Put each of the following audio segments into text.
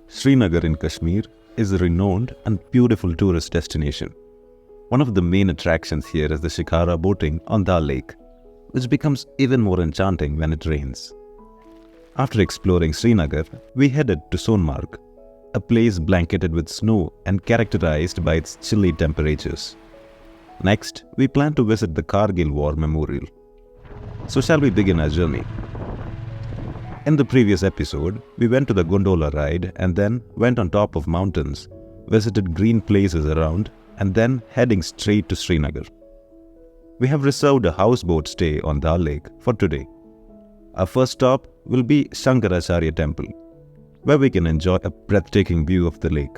Srinagar in Kashmir is a renowned and beautiful tourist destination. One of the main attractions here is the Shikara boating on Dal Lake, which becomes even more enchanting when it rains. After exploring Srinagar, we headed to Sonamarg, a place blanketed with snow and characterized by its chilly temperatures. Next, we plan to visit the Kargil War Memorial. So shall we begin our journey? In the previous episode, we went to the gondola ride and then went on top of mountains, visited green places around, and then heading straight to Srinagar. We have reserved a houseboat stay on Dal Lake for today. Our first stop will be Shankaracharya Temple, where we can enjoy a breathtaking view of the lake.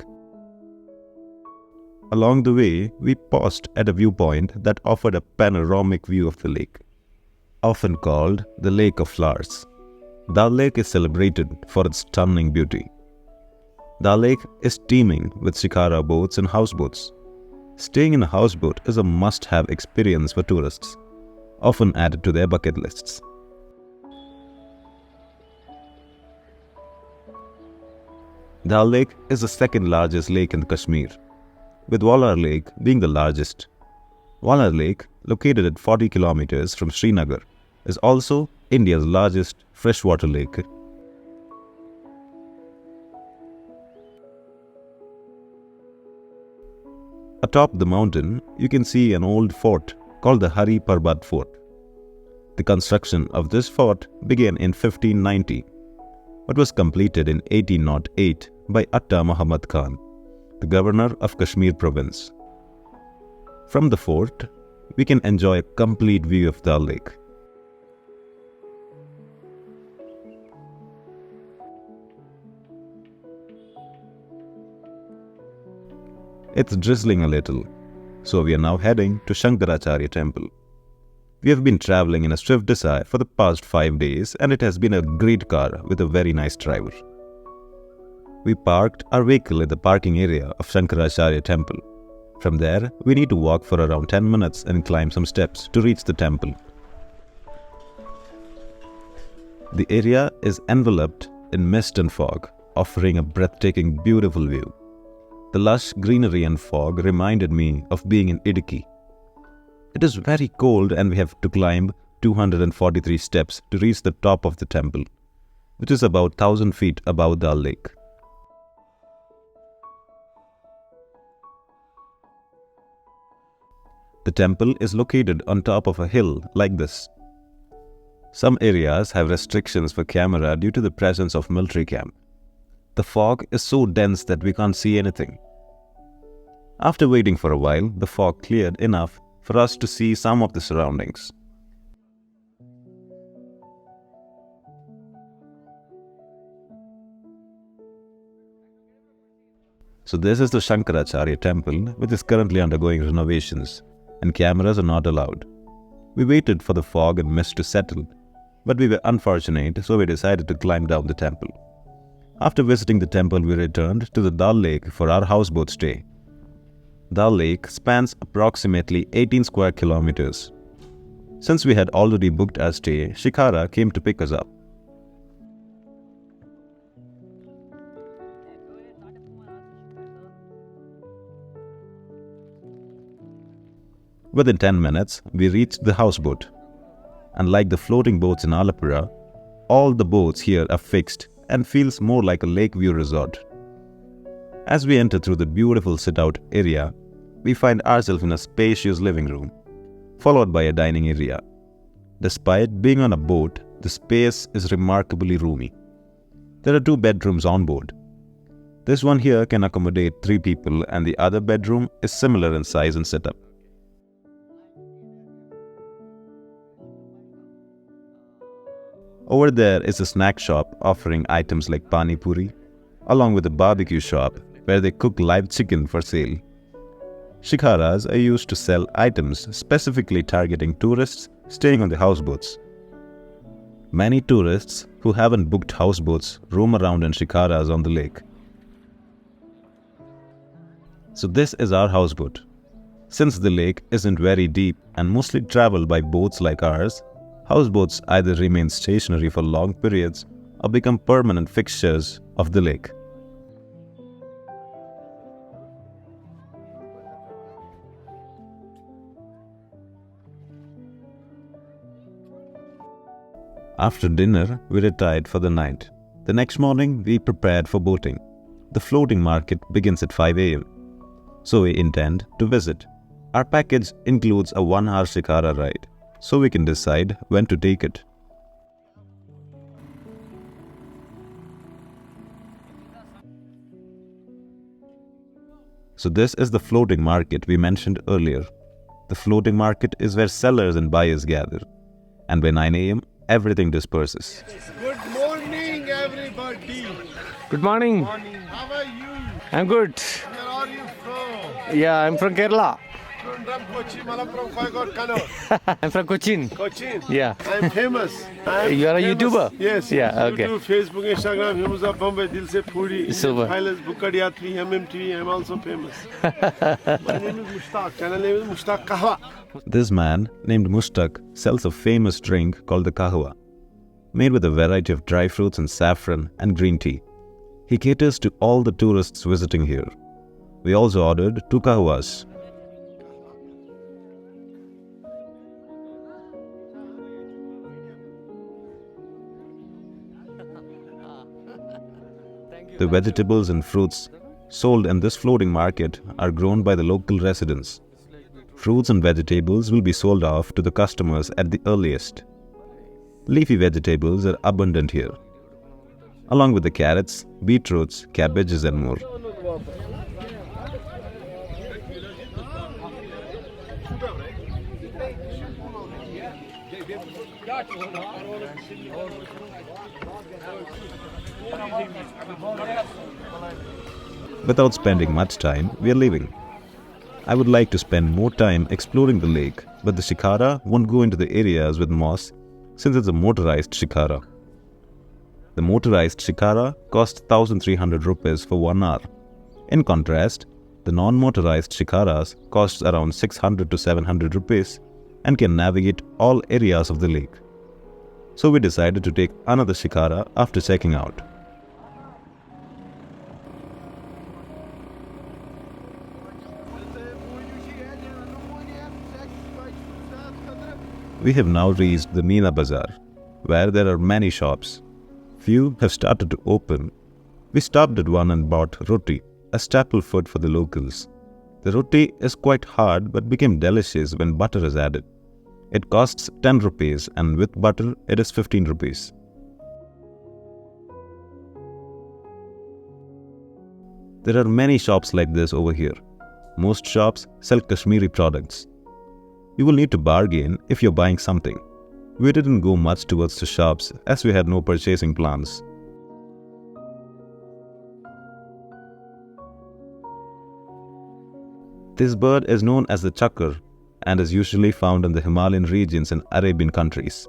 Along the way, we paused at a viewpoint that offered a panoramic view of the lake. Often called the Lake of Flowers, Dal Lake is celebrated for its stunning beauty. Dal Lake is teeming with Shikara boats and houseboats. Staying in a houseboat is a must-have experience for tourists, often added to their bucket lists. Dal Lake is the second largest lake in Kashmir, with Walar Lake being the largest. Walar Lake, located at 40 kilometers from Srinagar, is also India's largest freshwater lake. Atop the mountain, you can see an old fort called the Hari Parbat Fort. The construction of this fort began in 1590, but was completed in 1808 by Atta Muhammad Khan, the governor of Kashmir province. From the fort, we can enjoy a complete view of Dal Lake. It's drizzling a little, so we are now heading to Shankaracharya Temple. We have been traveling in a Swift Desire for the past 5 days and it has been a great car with a very nice driver. We parked our vehicle in the parking area of Shankaracharya Temple. From there, we need to walk for around 10 minutes and climb some steps to reach the temple. The area is enveloped in mist and fog, offering a breathtaking, beautiful view. The lush greenery and fog reminded me of being in Idukki. It is very cold and we have to climb 243 steps to reach the top of the temple, which is about 1000 feet above Dal Lake. The temple is located on top of a hill like this. Some areas have restrictions for camera due to the presence of military camp. The fog is so dense that we can't see anything. After waiting for a while, the fog cleared enough for us to see some of the surroundings. So this is the Shankaracharya Temple, which is currently undergoing renovations, and cameras are not allowed. We waited for the fog and mist to settle, but we were unfortunate, so we decided to climb down the temple. After visiting the temple, we returned to the Dal Lake for our houseboat stay. Dal Lake spans approximately 18 square kilometers. Since we had already booked our stay, Shikara came to pick us up. Within 10 minutes, we reached the houseboat. Unlike the floating boats in Alapura, all the boats here are fixed and feels more like a lake view resort. As we enter through the beautiful sit-out area, we find ourselves in a spacious living room, followed by a dining area. Despite being on a boat, the space is remarkably roomy. There are 2 bedrooms on board. This one here can accommodate 3 people and the other bedroom is similar in size and setup. Over there is a snack shop offering items like pani puri, along with a barbecue shop where they cook live chicken for sale. Shikaras are used to sell items specifically targeting tourists staying on the houseboats. Many tourists who haven't booked houseboats roam around in shikaras on the lake. So this is our houseboat. Since the lake isn't very deep and mostly traveled by boats like ours, houseboats either remain stationary for long periods or become permanent fixtures of the lake. After dinner, we retired for the night. The next morning, we prepared for boating. The floating market begins at 5 a.m. So we intend to visit. Our package includes a 1-hour Shikara ride, so we can decide when to take it. So this is the floating market we mentioned earlier. The floating market is where sellers and buyers gather. And by 9 a.m., everything disperses. Good morning, everybody. Good morning. How are you? I'm good. Where are you from? Yeah, I'm from Kerala. From Kochi, Malappuram, Koyakode, Kannur. I'm from Cochin. Cochin. Yeah. I'm famous. You are a YouTuber? Yes. Yeah, okay. YouTube, Facebook, Instagram, famous of Bombay, Dil Se Puri, Super. Highlands, Bukadiyatri, MMTV. I'm also famous. My name is Mushtaq. Channel name is Mushtaq Kahwa. This man, named Mushtaq, sells a famous drink called the kahwa, made with a variety of dry fruits and saffron and green tea. He caters to all the tourists visiting here. We also ordered 2 kahwas. The vegetables and fruits sold in this floating market are grown by the local residents. Fruits and vegetables will be sold off to the customers at the earliest. Leafy vegetables are abundant here, along with the carrots, beetroots, cabbages and more. Without spending much time, we are leaving. I would like to spend more time exploring the lake, but the Shikara won't go into the areas with moss since it's a motorized Shikara. The motorized Shikara costs 1,300 rupees for 1 hour. In contrast, the non-motorized Shikaras costs around 600 to 700 rupees and can navigate all areas of the lake. So we decided to take another Shikara after checking out. We have now reached the Meena Bazaar, where there are many shops. Few have started to open. We stopped at one and bought roti, a staple food for the locals. The roti is quite hard but became delicious when butter is added. It costs 10 rupees and with butter it is 15 rupees. There are many shops like this over here. Most shops sell Kashmiri products. You will need to bargain if you're buying something. We didn't go much towards the shops as we had no purchasing plans. This bird is known as the chakar and is usually found in the Himalayan regions and Arabian countries.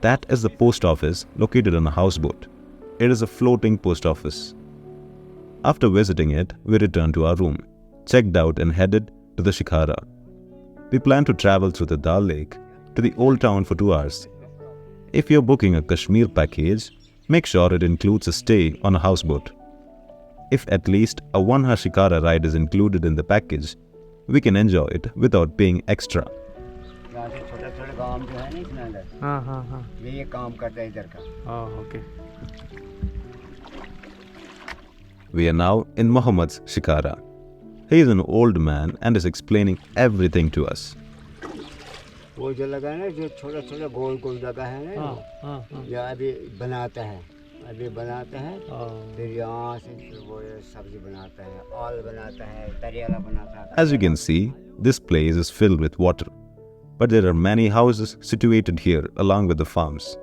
That is the post office located on a houseboat. It is a floating post office. After visiting it, we returned to our room, checked out and headed to the Shikara. We plan to travel through the Dal Lake to the old town for 2 hours. If you're booking a Kashmir package, make sure it includes a stay on a houseboat. If at least a 1-hour Shikara ride is included in the package, we can enjoy it without paying extra. Okay. We are now in Muhammad's Shikara. He is an old man and is explaining everything to us. वो जो लगा है ना जो छोटा छोटा गोल गोल लगा है ना ये अभी बनाता है फिर यहाँ से वो सब्जी बनाता है ऑल बनाता है तरियाला बनाता है. As you can see, this place is filled with water. But there are many houses situated here along with the farms.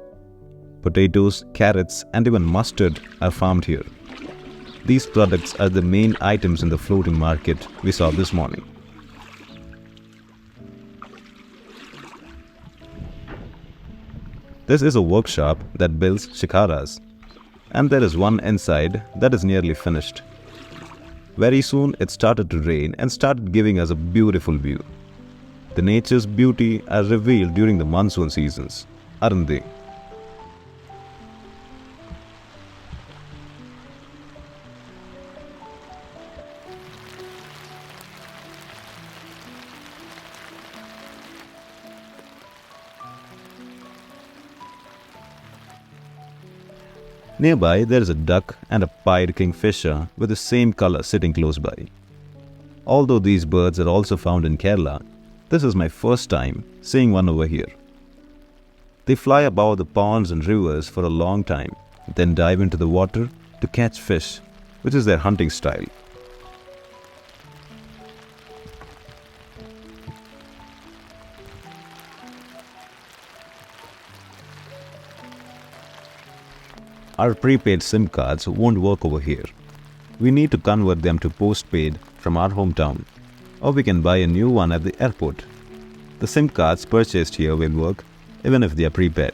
Potatoes, carrots and even mustard are farmed here. These products are the main items in the floating market we saw this morning. This is a workshop that builds shikaras, and there is one inside that is nearly finished. Very soon it started to rain and started giving us a beautiful view. The nature's beauty are revealed during the monsoon seasons, aren't they? Nearby, there is a duck and a pied kingfisher with the same color sitting close by. Although these birds are also found in Kerala, this is my first time seeing one over here. They fly above the ponds and rivers for a long time, then dive into the water to catch fish, which is their hunting style. Our prepaid SIM cards won't work over here. We need to convert them to postpaid from our hometown, or we can buy a new one at the airport. The SIM cards purchased here will work even if they are prepaid.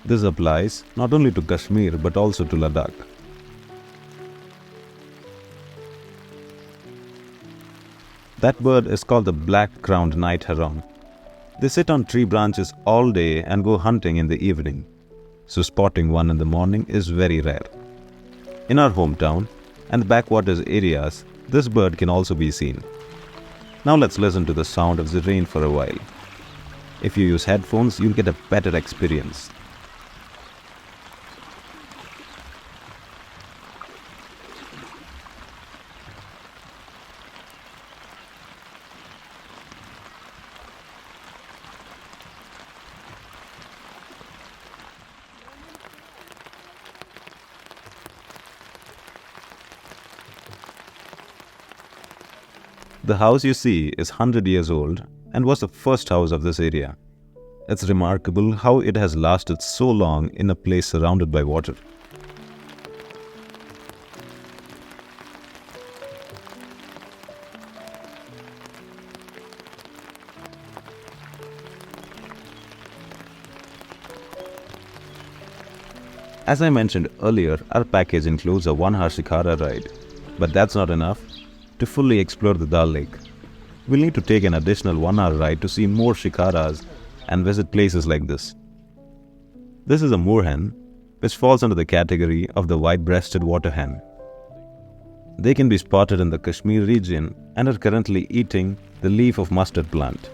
This applies not only to Kashmir but also to Ladakh. That bird is called the black-crowned night heron. They sit on tree branches all day and go hunting in the evening, so spotting one in the morning is very rare. In our hometown and the backwaters areas, this bird can also be seen. Now let's listen to the sound of the rain for a while. If you use headphones, you'll get a better experience. The house you see is 100 years old and was the first house of this area. It's remarkable how it has lasted so long in a place surrounded by water. As I mentioned earlier, our package includes a 1-hour Shikara ride, but that's not enough to fully explore the Dal Lake. We'll need to take an additional 1-hour ride to see more shikaras and visit places like this. This is a moorhen, which falls under the category of the white-breasted water hen. They can be spotted in the Kashmir region and are currently eating the leaf of mustard plant.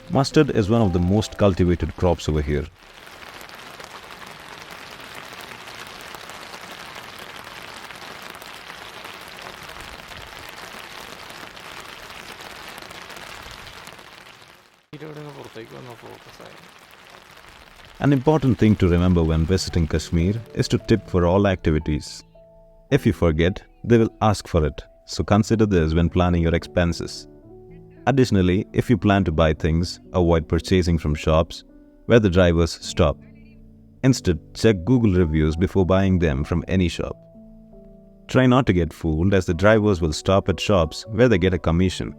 Mustard is one of the most cultivated crops over here. An important thing to remember when visiting Kashmir is to tip for all activities. If you forget, they will ask for it, so consider this when planning your expenses. Additionally, if you plan to buy things, avoid purchasing from shops where the drivers stop. Instead, check Google reviews before buying them from any shop. Try not to get fooled, as the drivers will stop at shops where they get a commission.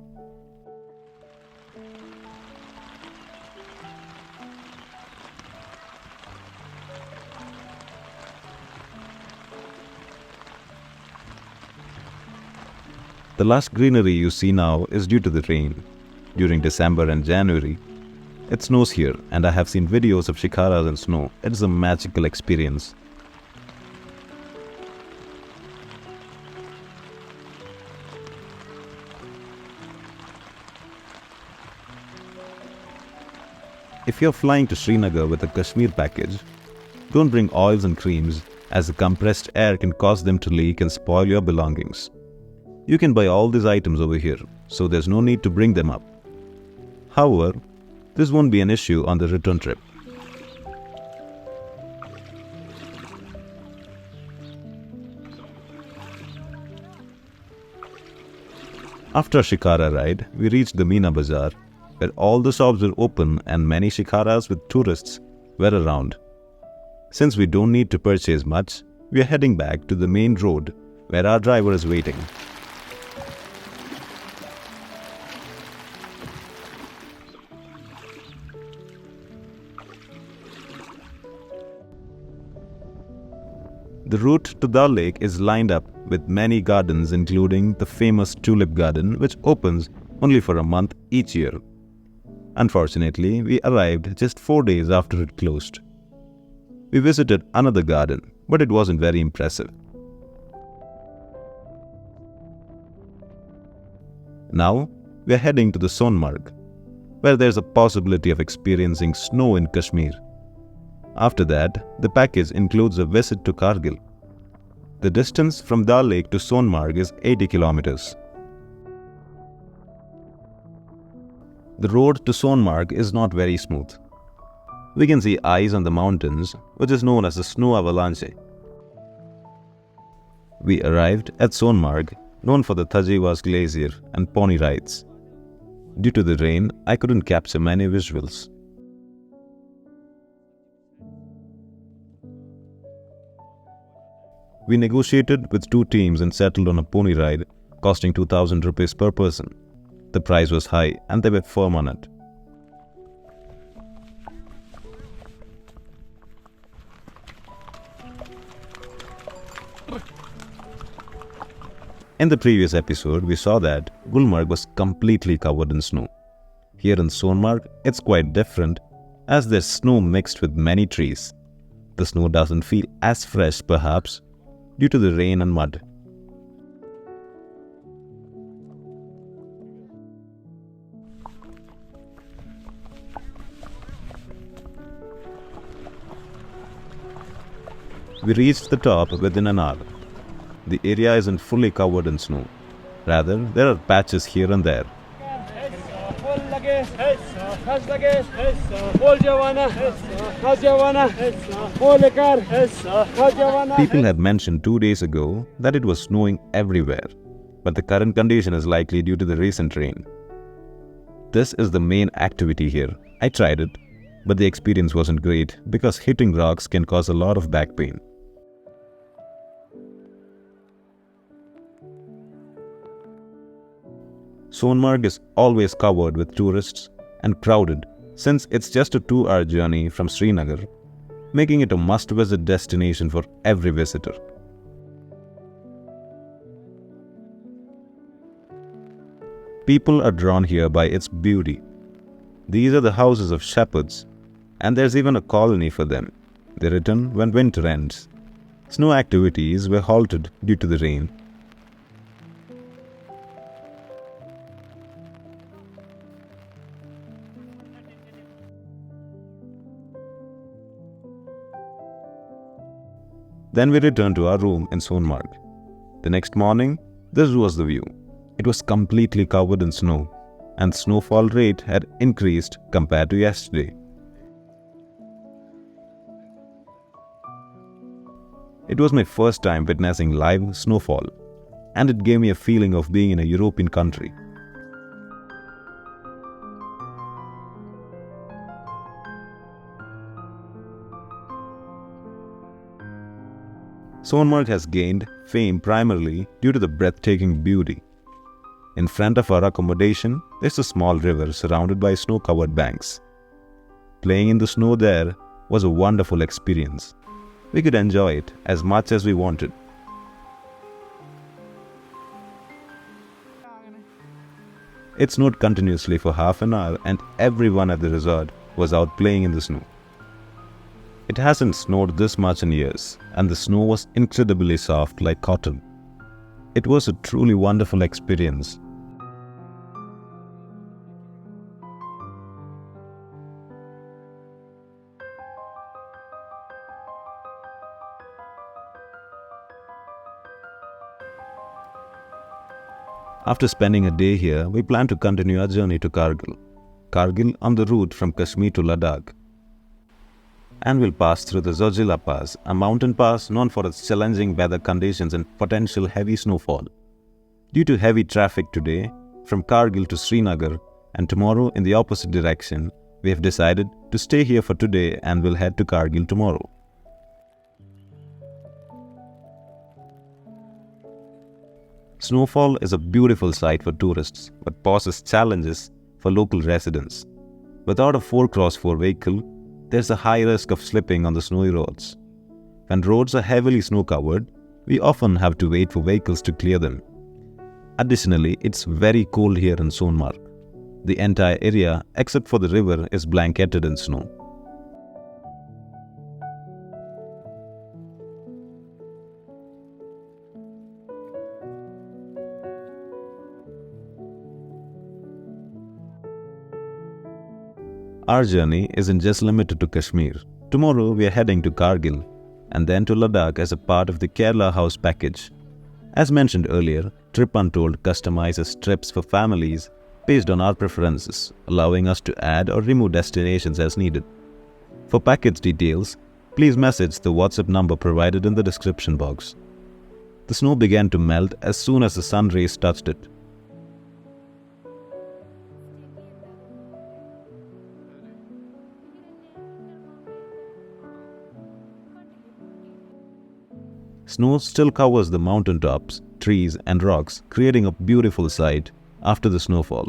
The lush greenery you see now is due to the rain. During December and January, it snows here, and I have seen videos of shikaras in snow. It is a magical experience. If you're flying to Srinagar with a Kashmir package, don't bring oils and creams, as the compressed air can cause them to leak and spoil your belongings. You can buy all these items over here, so there's no need to bring them up. However, this won't be an issue on the return trip. After a Shikara ride, we reached the Meena Bazaar, where all the shops were open and many Shikaras with tourists were around. Since we don't need to purchase much, we are heading back to the main road where our driver is waiting. The route to Dal Lake is lined up with many gardens, including the famous Tulip Garden, which opens only for a month each year. Unfortunately, we arrived just 4 days after it closed. We visited another garden, but it wasn't very impressive. Now, we are heading to the Sonamarg, where there's a possibility of experiencing snow in Kashmir. After that, the package includes a visit to Kargil. The distance from Dal Lake to Sonamarg is 80 kilometers. The road to Sonamarg is not very smooth. We can see ice on the mountains, which is known as the snow avalanche. We arrived at Sonamarg, known for the Thajivas Glacier and pony rides. Due to the rain, I couldn't capture many visuals. We negotiated with 2 teams and settled on a pony ride costing 2000 rupees per person. The price was high and they were firm on it. In the previous episode, we saw that Gulmarg was completely covered in snow. Here in Sonamarg, it's quite different as there's snow mixed with many trees. The snow doesn't feel as fresh perhaps due to the rain and mud. We reached the top within an hour. The area isn't fully covered in snow. Rather, there are patches here and there. People had mentioned 2 days ago that it was snowing everywhere, but the current condition is likely due to the recent rain. This is the main activity here. I tried it, but the experience wasn't great because hitting rocks can cause a lot of back pain. Sonamarg is always covered with tourists and crowded since it's just a 2-hour journey from Srinagar, making it a must-visit destination for every visitor. People are drawn here by its beauty. These are the houses of shepherds, and there's even a colony for them. They return when winter ends. Snow activities were halted due to the rain. Then we returned to our room in Sonamarg. The next morning, this was the view. It was completely covered in snow, and snowfall rate had increased compared to yesterday. It was my first time witnessing live snowfall, and it gave me a feeling of being in a European country. Sonamarg has gained fame primarily due to the breathtaking beauty. In front of our accommodation, there's a small river surrounded by snow-covered banks. Playing in the snow there was a wonderful experience. We could enjoy it as much as we wanted. It snowed continuously for half an hour and everyone at the resort was out playing in the snow. It hasn't snowed this much in years, and the snow was incredibly soft like cotton. It was a truly wonderful experience. After spending a day here, we plan to continue our journey to Kargil. Kargil on the route from Kashmir to Ladakh. And we'll pass through the Zojila Pass, a mountain pass known for its challenging weather conditions and potential heavy snowfall. Due to heavy traffic today, from Kargil to Srinagar and tomorrow in the opposite direction, we have decided to stay here for today and will head to Kargil tomorrow. Snowfall is a beautiful sight for tourists, but poses challenges for local residents. Without a 4x4 vehicle, there's a high risk of slipping on the snowy roads. When roads are heavily snow-covered, we often have to wait for vehicles to clear them. Additionally, it's very cold here in Sonamarg. The entire area, except for the river, is blanketed in snow. Our journey isn't just limited to Kashmir. Tomorrow we are heading to Kargil and then to Ladakh as a part of the Kerala House package. As mentioned earlier, Tripuntold customizes trips for families based on our preferences, allowing us to add or remove destinations as needed. For package details, please message the WhatsApp number provided in the description box. The snow began to melt as soon as the sun rays touched it. Snow still covers the mountain tops, trees and rocks, creating a beautiful sight after the snowfall.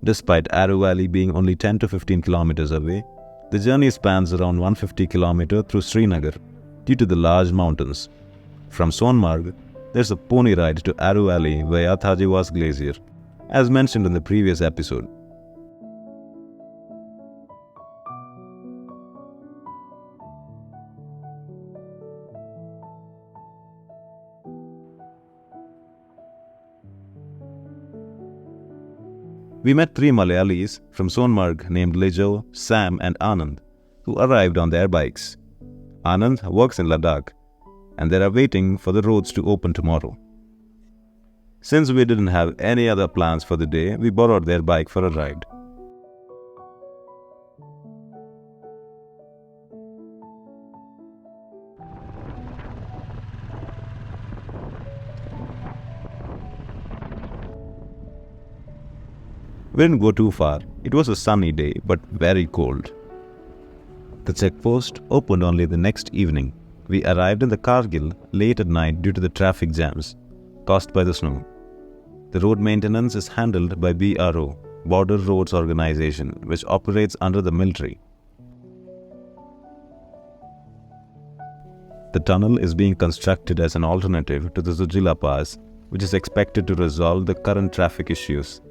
Despite Arrow Valley being only 10 to 15 kilometers away, the journey spans around 150 kilometers through Srinagar due to the large mountains. From Sonamarg, there's a pony ride to Arrow Valley via Thajiwas Glacier, as mentioned in the previous episode. We met 3 Malayalis from Sonamarg named Lijo, Sam and Anand, who arrived on their bikes. Anand works in Ladakh and they are waiting for the roads to open tomorrow. Since we didn't have any other plans for the day, we borrowed their bike for a ride. We didn't go too far. It was a sunny day but very cold. The checkpost opened only the next evening. We arrived in the Kargil late at night due to the traffic jams caused by the snow. The road maintenance is handled by BRO, Border Roads Organization, which operates under the military. The tunnel is being constructed as an alternative to the Zujila Pass, which is expected to resolve the current traffic issues.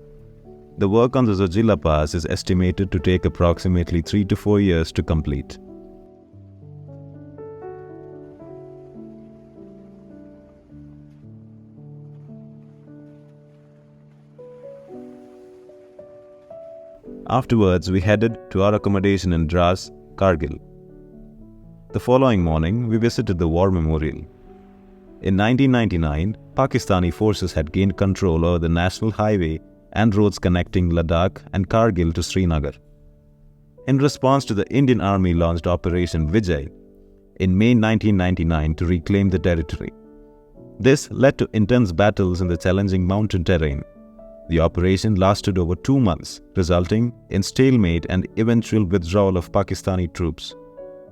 The work on the Zujila Pass is estimated to take approximately 3 to 4 years to complete. Afterwards, we headed to our accommodation in Dras, Kargil. The following morning, we visited the War Memorial. In 1999, Pakistani forces had gained control over the national highway and roads connecting Ladakh and Kargil to Srinagar. In response to the Indian Army launched Operation Vijay in May 1999 to reclaim the territory. This led to intense battles in the challenging mountain terrain. The operation lasted over 2 months, resulting in stalemate and eventual withdrawal of Pakistani troops,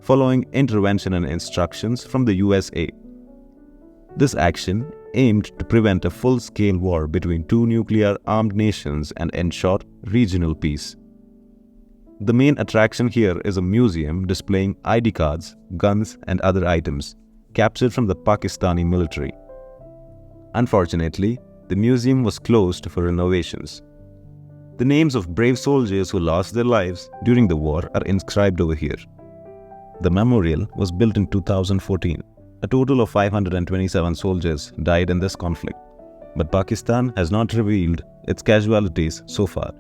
following intervention and instructions from the USA. This action aimed to prevent a full-scale war between 2 nuclear-armed nations and ensure regional peace. The main attraction here is a museum displaying ID cards, guns and other items captured from the Pakistani military. Unfortunately, the museum was closed for renovations. The names of brave soldiers who lost their lives during the war are inscribed over here. The memorial was built in 2014. A total of 527 soldiers died in this conflict, but Pakistan has not revealed its casualties so far.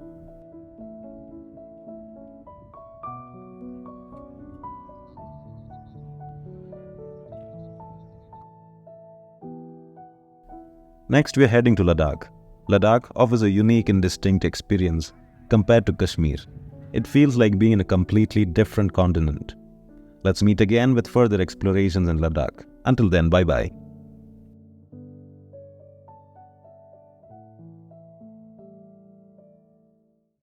Next, we are heading to Ladakh. Ladakh offers a unique and distinct experience compared to Kashmir. It feels like being in a completely different continent. Let's meet again with further explorations in Ladakh. Until then, bye-bye.